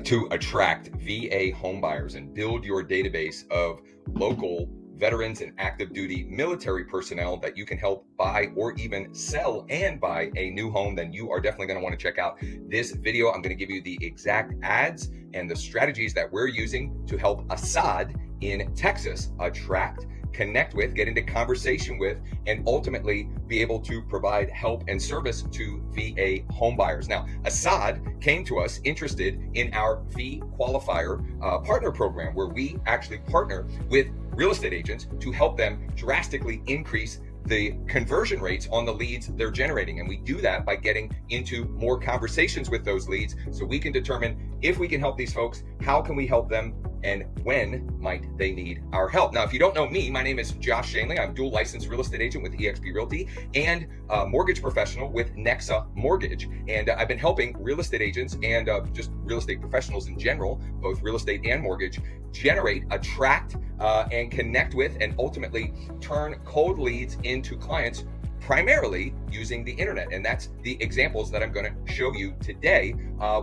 to attract VA homebuyers and build your database of local veterans and active duty military personnel that you can help buy or even sell and buy a new home, then you are definitely going to want to check out this video. I'm going to give you the exact ads and the strategies that we're using to help Assad in Texas attract, connect with, get into conversation with, and ultimately be able to provide help and service to VA homebuyers. Now, Assad came to us interested in our V Qualifier partner program, where we actually partner with real estate agents to help them drastically increase the conversion rates on the leads they're generating. And we do that by getting into more conversations with those leads so we can determine if we can help these folks, how can we help them, and when might they need our help. Now, if you don't know me, my name is Josh Schoenly. I'm dual licensed real estate agent with eXp Realty and mortgage professional with NEXA Mortgage. And I've been helping real estate agents and just real estate professionals in general, both real estate and mortgage, generate, attract, and connect with, and ultimately turn cold leads into clients, primarily using the internet. And that's the examples that I'm going to show you today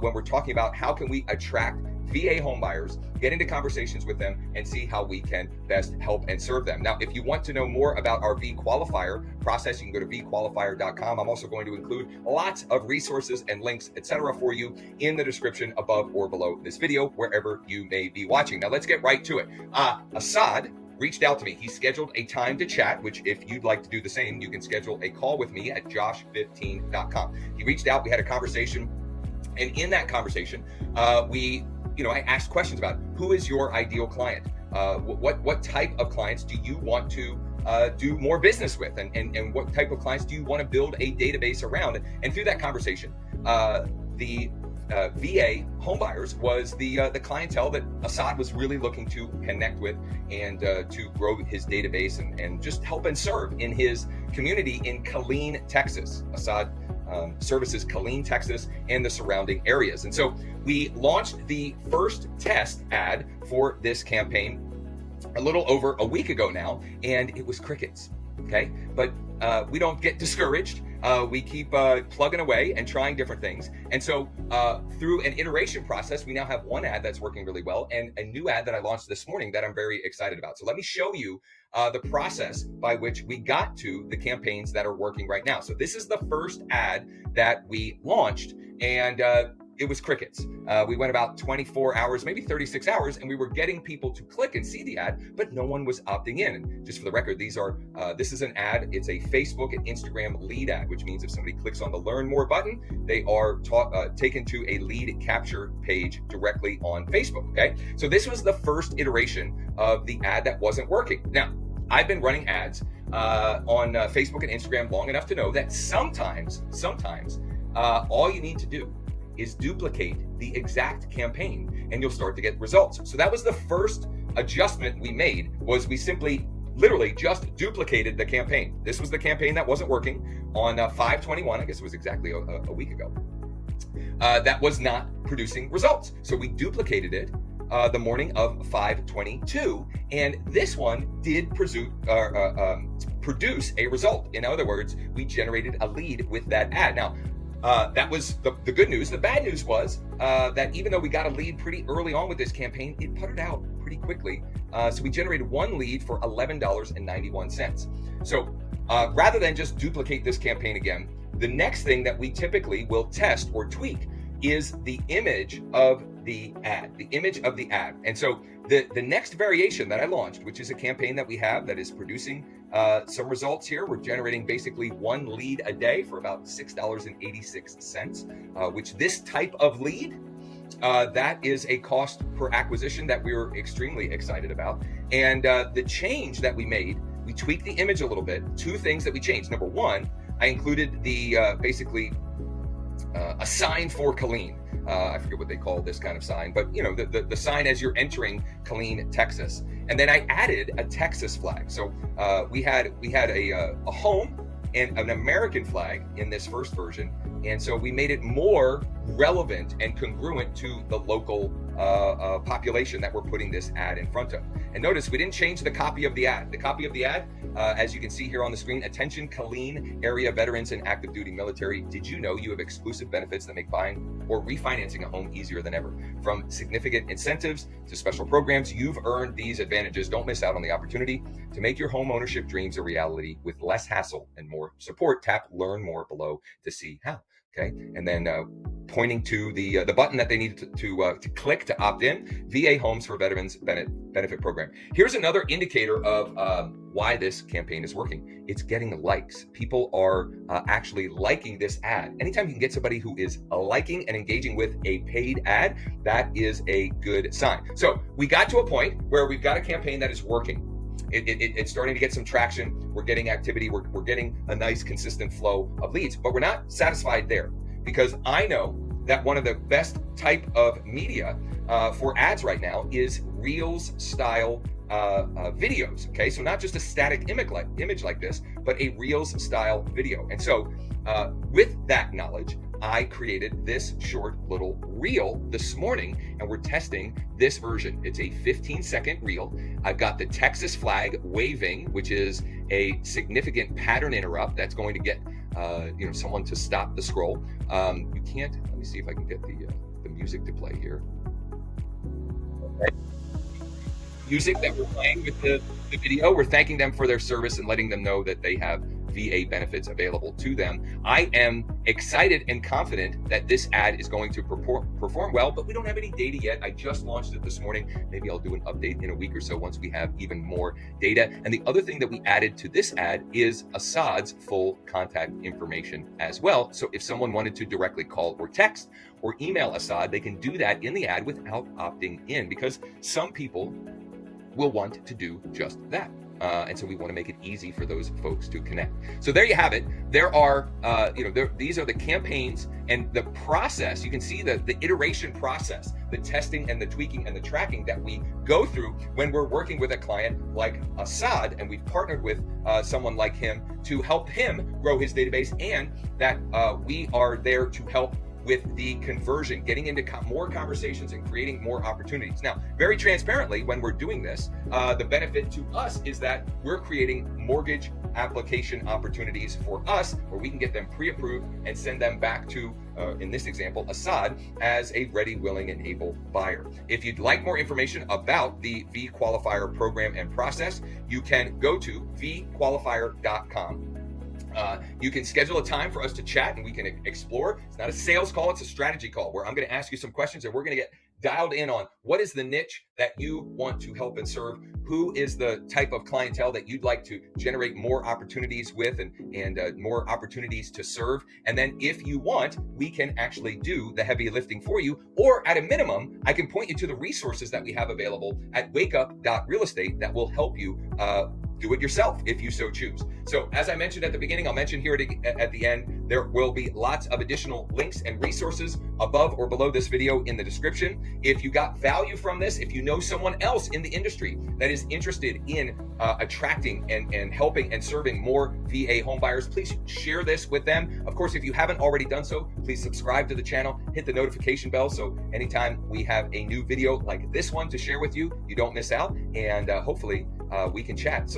when we're talking about how can we attract VA homebuyers, get into conversations with them, and see how we can best help and serve them. Now, if you want to know more about our V Qualifier process, you can go to vqualifier.com. I'm also going to include lots of resources and links, etc., for you in the description above or below this video, wherever you may be watching. Now, let's get right to it. Assad reached out to me. He scheduled a time to chat, which if you'd like to do the same, you can schedule a call with me at josh15.com. He reached out, we had a conversation, and in that conversation, I asked questions about who is your ideal client? What type of clients do you want to do more business with? And what type of clients do you want to build a database around? And through that conversation, the VA homebuyers was the clientele that Assad was really looking to connect with and to grow his database and just help and serve in his community in Killeen, Texas. Assad services Killeen, Texas, and the surrounding areas. And so we launched the first test ad for this campaign a little over a week ago now, and it was crickets. Okay, but we don't get discouraged. We keep plugging away and trying different things. And so through an iteration process, we now have one ad that's working really well and a new ad that I launched this morning that I'm very excited about. So let me show you the process by which we got to the campaigns that are working right now. So this is the first ad that we launched, and it was crickets. We went about 24 hours, maybe 36 hours, and we were getting people to click and see the ad, but no one was opting in. And just for the record, this is an ad. It's a Facebook and Instagram lead ad, which means if somebody clicks on the Learn More button, they are taken to a lead capture page directly on Facebook. Okay, so this was the first iteration of the ad that wasn't working. Now, I've been running ads on Facebook and Instagram long enough to know that sometimes all you need to do is duplicate the exact campaign and you'll start to get results. So that was the first adjustment we made, was we simply literally just duplicated the campaign. This was the campaign that wasn't working on 5/21, I guess it was exactly a week ago, that was not producing results. So we duplicated it the morning of 5/22, and this one did produce a result. In other words, we generated a lead with that ad. Now, that was the good news. The bad news was that even though we got a lead pretty early on with this campaign, it puttered out pretty quickly. So we generated one lead for $11.91. So rather than just duplicate this campaign again, the next thing that we typically will test or tweak is the image of the ad, And so the next variation that I launched, which is a campaign that we have that is producing some results here. We're generating basically one lead a day for about $6.86, which this type of lead, that is a cost per acquisition that we were extremely excited about. And the change that we made, we tweaked the image a little bit. Two things that we changed. Number one, I included the a sign for Killeen. I forget what they call this kind of sign, but the sign as you're entering Killeen, Texas. And then I added a Texas flag. So we had a home and an American flag in this first version. And so we made it more relevant and congruent to the local population that we're putting this ad in front of. And notice we didn't change the copy of the ad. The copy of the ad, as you can see here on the screen, attention Killeen area veterans and active duty military. Did you know you have exclusive benefits that make buying or refinancing a home easier than ever? From significant incentives to special programs, you've earned these advantages. Don't miss out on the opportunity to make your home ownership dreams a reality with less hassle and more support. Tap Learn More below to see how. Okay, and then pointing to the button that they need to click to opt in, VA Homes for Veterans Benefit Program. Here's another indicator of why this campaign is working. It's getting likes. People are actually liking this ad. Anytime you can get somebody who is liking and engaging with a paid ad, that is a good sign. So we got to a point where we've got a campaign that is working. It's starting to get some traction. We're getting activity. We're getting a nice consistent flow of leads, but we're not satisfied there, because I know that one of the best type of media for ads right now is Reels style videos. Okay, so not just a static image like this, but a Reels style video. And so with that knowledge, I created this short little reel this morning, and we're testing this version. It's a 15-second reel. I've got the Texas flag waving, which is a significant pattern interrupt that's going to get someone to stop the scroll. You can't. Let me see if I can get the music to play here. Okay. Music that we're playing with the video. We're thanking them for their service and letting them know that they have VA benefits available to them. I am excited and confident that this ad is going to perform well, but we don't have any data yet. I just launched it this morning. Maybe I'll do an update in a week or so once we have even more data. And the other thing that we added to this ad is Assad's full contact information as well. So if someone wanted to directly call or text or email Assad, they can do that in the ad without opting in, because some people will want to do just that. And so we want to make it easy for those folks to connect. So there you have it. There are, these are the campaigns and the process. You can see the iteration process, the testing and the tweaking and the tracking that we go through when we're working with a client like Assad, and we've partnered with someone like him to help him grow his database, and that we are there to help with the conversion, getting into more conversations and creating more opportunities. Now, very transparently, when we're doing this, the benefit to us is that we're creating mortgage application opportunities for us, where we can get them pre-approved and send them back to, in this example, Assad, as a ready, willing, and able buyer. If you'd like more information about the V-Qualifier program and process, you can go to vqualifier.com. You can schedule a time for us to chat and we can explore. It's not a sales call, it's a strategy call where I'm going to ask you some questions and we're going to get dialed in on what is the niche that you want to help and serve, who is the type of clientele that you'd like to generate more opportunities with and more opportunities to serve. And then if you want, we can actually do the heavy lifting for you, or at a minimum, I can point you to the resources that we have available at wakeup.realestate that will help you do it yourself if you so choose. So as I mentioned at the beginning, I'll mention here at the end, there will be lots of additional links and resources above or below this video in the description. If you got value from this, if you know someone else in the industry that is interested in attracting and helping and serving more VA home buyers, please share this with them. Of course, if you haven't already done so, please subscribe to the channel, hit the notification bell, so anytime we have a new video like this one to share with you, you don't miss out, and hopefully we can chat.